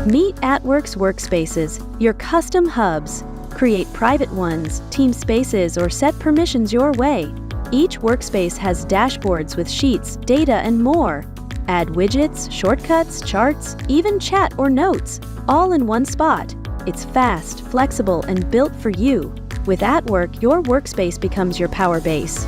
Meet Atwork's workspaces, your custom hubs. Create private ones, team spaces, or set permissions your way. Each workspace has dashboards with sheets, data, and more. Add widgets, shortcuts, charts, even chat or notes, all in one spot. It's fast, flexible, and built for you. With Atwork, your workspace becomes your power base.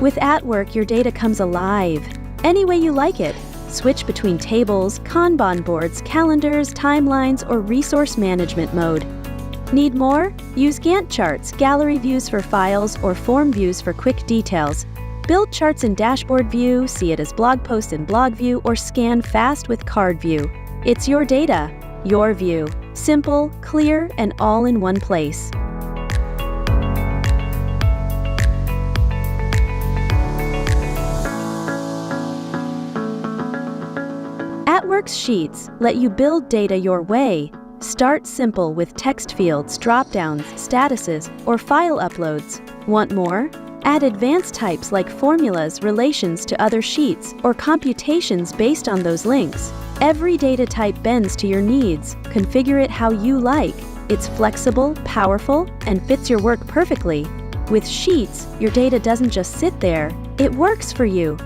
With Atwork, your data comes alive, any way you like it. Switch between tables, Kanban boards, calendars, timelines, or resource management mode. Need more? Use Gantt charts, gallery views for files, or form views for quick details. Build charts in dashboard view, see it as blog posts in blog view, or scan fast with card view. It's your data, your view. Simple, clear, and all in one place. Atwork's Sheets let you build data your way. Start simple with text fields, drop-downs, statuses, or file uploads. Want more? Add advanced types like formulas, relations to other sheets, or computations based on those links. Every data type bends to your needs. Configure it how you like. It's flexible, powerful, and fits your work perfectly. With Sheets, your data doesn't just sit there, it works for you.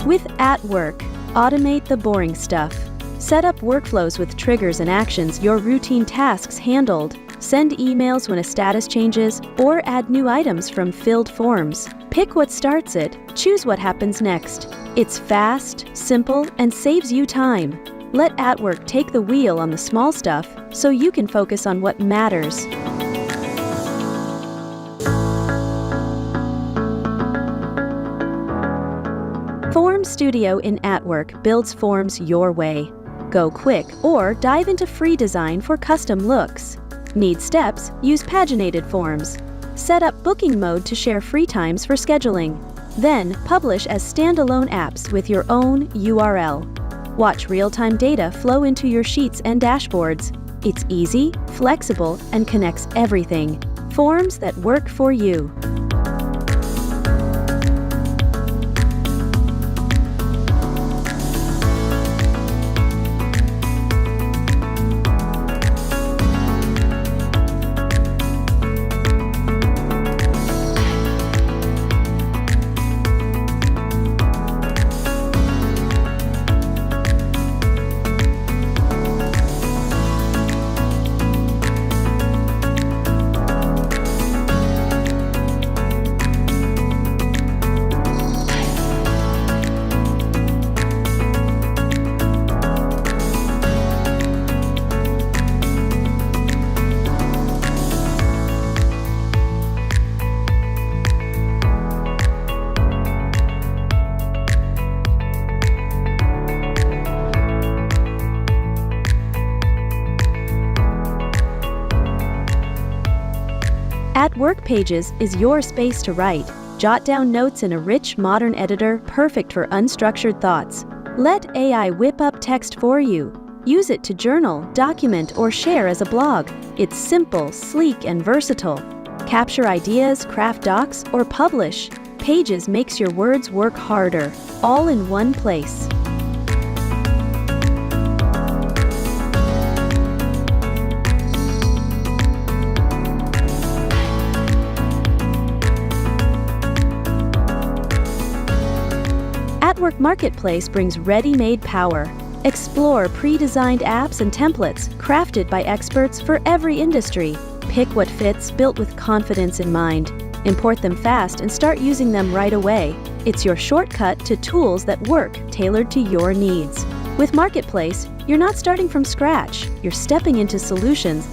With Atwork, automate the boring stuff. Set up workflows with triggers and actions, your routine tasks handled. Send emails when a status changes, or add new items from filled forms. Pick what starts it, choose what happens next. It's fast, simple, and saves you time. Let Atwork take the wheel on the small stuff so you can focus on what matters. Form Studio in Atwork builds forms your way. Go quick or dive into free design for custom looks. Need steps? Use paginated forms. Set up booking mode to share free times for scheduling. Then publish as standalone apps with your own URL. Watch real-time data flow into your sheets and dashboards. It's easy, flexible, and connects everything. Forms that work for you. Atwork Pages is your space to write. Jot down notes in a rich, modern editor, perfect for unstructured thoughts. Let AI whip up text for you. Use it to journal, document, or share as a blog. It's simple, sleek, and versatile. Capture ideas, craft docs, or publish. Pages makes your words work harder, all in one place. Atwork Marketplace brings ready-made power. Explore pre-designed apps and templates crafted by experts for every industry. Pick what fits, built with confidence in mind. Import them fast and start using them right away. It's your shortcut to tools that work, tailored to your needs. With Marketplace, you're not starting from scratch. You're stepping into solutions